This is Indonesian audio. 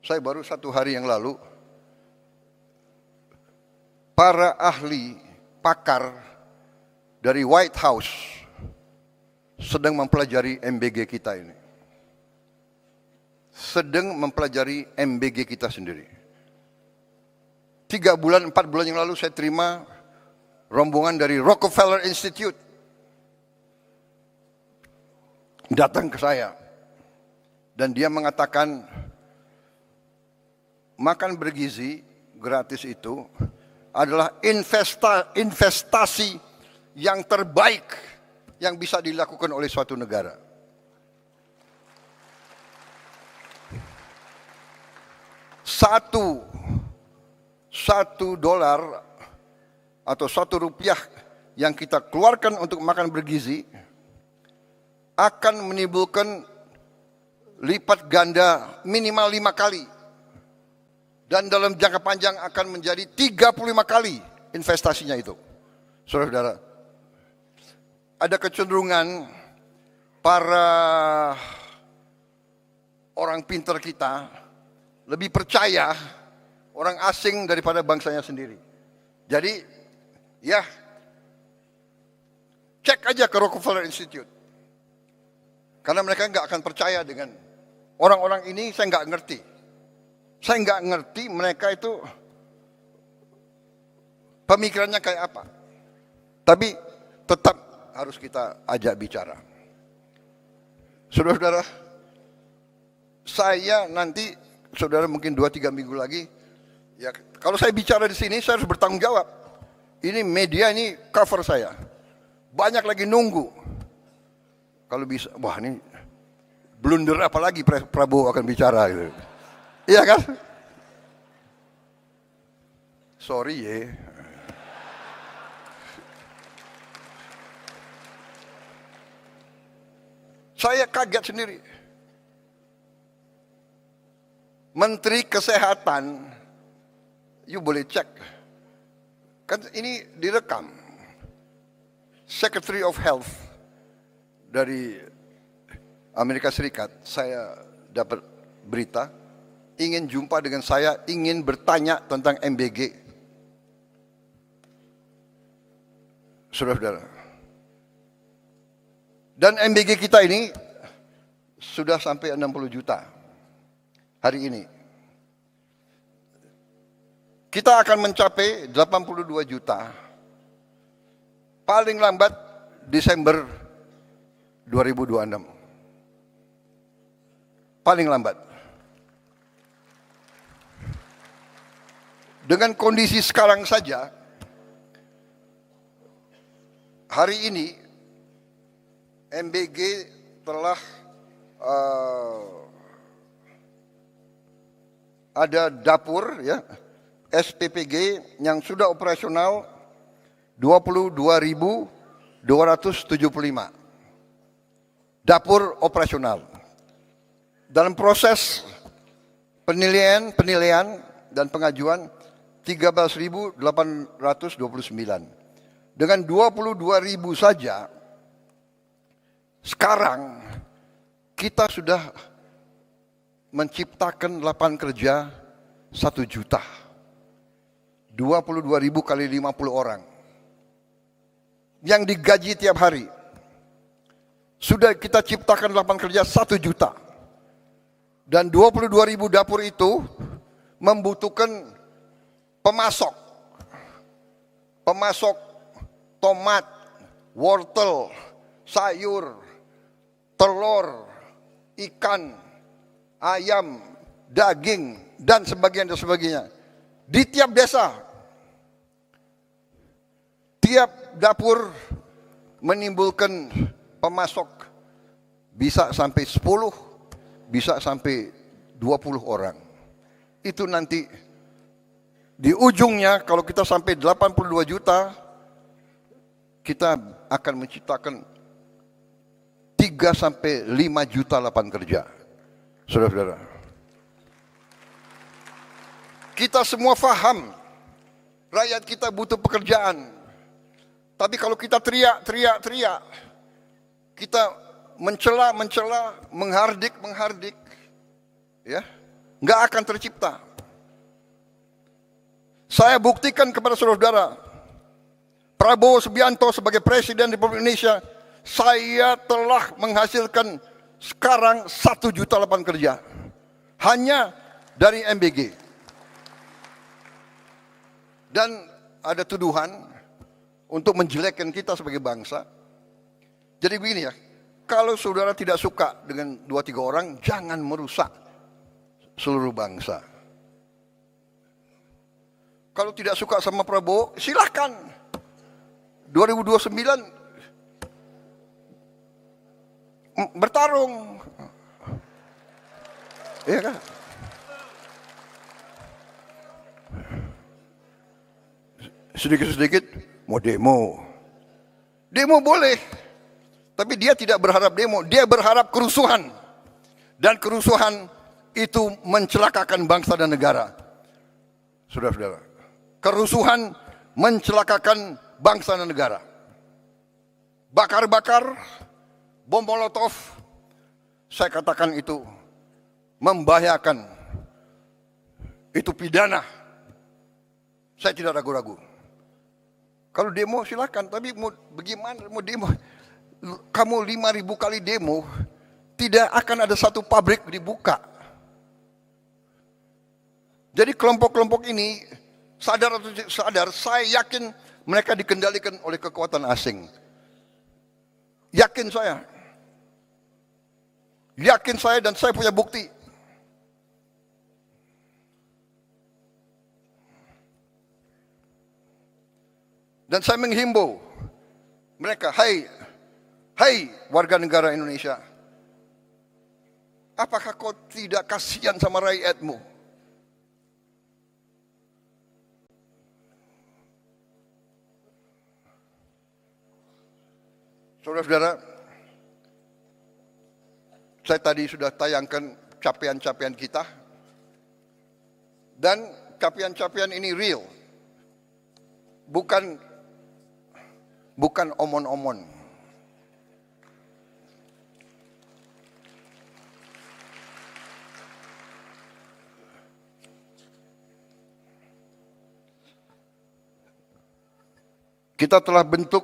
saya baru 1 hari yang lalu, para ahli, pakar dari White House sedang mempelajari MBG kita ini. Sedang mempelajari MBG kita sendiri. 3 bulan, 4 bulan yang lalu saya terima rombongan dari Rockefeller Institute datang ke saya dan dia mengatakan makan bergizi gratis itu adalah investasi yang terbaik yang bisa dilakukan oleh suatu negara. Satu dolar atau 1 rupiah yang kita keluarkan untuk makan bergizi akan menimbulkan lipat ganda minimal 5 kali. Dan dalam jangka panjang akan menjadi 35 kali investasinya itu. Saudara-saudara, ada kecenderungan para orang pintar kita lebih percaya orang asing daripada bangsanya sendiri. Jadi, ya, cek aja ke Rockefeller Institute. Karena mereka nggak akan percaya dengan orang-orang ini, saya nggak ngerti. Saya nggak ngerti mereka itu pemikirannya kayak apa. Tapi tetap harus kita ajak bicara. Saudara-saudara, saya nanti, saudara mungkin 2-3 minggu lagi, ya kalau saya bicara di sini saya harus bertanggung jawab. Ini media, ini cover saya. Banyak lagi nunggu. Kalau bisa, wah ini blunder apa lagi Prabowo akan bicara gitu. Iya kan? Sorry ya. Saya kaget sendiri. Menteri Kesehatan, you boleh cek. Kan ini direkam. Secretary of Health dari Amerika Serikat, saya dapat berita, ingin jumpa dengan saya, ingin bertanya tentang MBG. Saudara-saudara. Dan MBG kita ini sudah sampai 60 juta hari ini. Kita akan mencapai 82 juta paling lambat Desember 2026. Paling lambat. Dengan kondisi sekarang saja, hari ini MBG telah ada dapur ya SPPG yang sudah operasional 22.275. Dapur operasional. Dalam proses penilaian dan pengajuan 13.829. Dengan 22.000 saja, sekarang kita sudah menciptakan lapangan kerja 1 juta. 22.000 kali 50 orang. Yang digaji tiap hari. Sudah kita ciptakan lapangan kerja 1 juta. Dan 22.000 dapur itu membutuhkan pemasok. Pemasok tomat, wortel, sayur, telur, ikan, ayam, daging, dan sebagainya. Di tiap desa, tiap dapur menimbulkan pemasok bisa sampai 10, bisa sampai 20 orang. Itu nanti di ujungnya kalau kita sampai 82 juta, kita akan menciptakan 3 sampai 5 juta lapangan kerja. Saudara-saudara. Kita semua faham rakyat kita butuh pekerjaan. Tapi kalau kita teriak, kita mencela, menghardik, ya, nggak akan tercipta. Saya buktikan kepada saudara-saudara, Prabowo Subianto sebagai Presiden Republik Indonesia, saya telah menghasilkan sekarang 1 juta lapangan kerja hanya dari MBG. Dan ada tuduhan untuk menjelekkan kita sebagai bangsa. Jadi begini ya, kalau saudara tidak suka dengan 2-3 orang, jangan merusak seluruh bangsa. Kalau tidak suka sama Prabowo, silahkan. 2029 bertarung. Iya kan? Sedikit-sedikit mau demo. Demo boleh. Tapi dia tidak berharap demo, dia berharap kerusuhan. Dan kerusuhan itu mencelakakan bangsa dan negara. Saudara-saudara, kerusuhan mencelakakan bangsa dan negara. Bakar-bakar, bom molotov, saya katakan itu membahayakan. Itu pidana. Saya tidak ragu-ragu. Kalau demo silakan, tapi mau bagaimana mau demo? Kamu 5.000 kali demo, tidak akan ada satu pabrik dibuka. Jadi kelompok-kelompok ini sadar atau tidak sadar, saya yakin mereka dikendalikan oleh kekuatan asing. Yakin saya. Yakin saya dan saya punya bukti. Dan saya menghimbau mereka, hai warga negara Indonesia, apakah kau tidak kasihan sama rakyatmu? Saudara-saudara, saya tadi sudah tayangkan capaian-capaian kita, dan capaian-capaian ini real, bukan omon-omon. Kita telah bentuk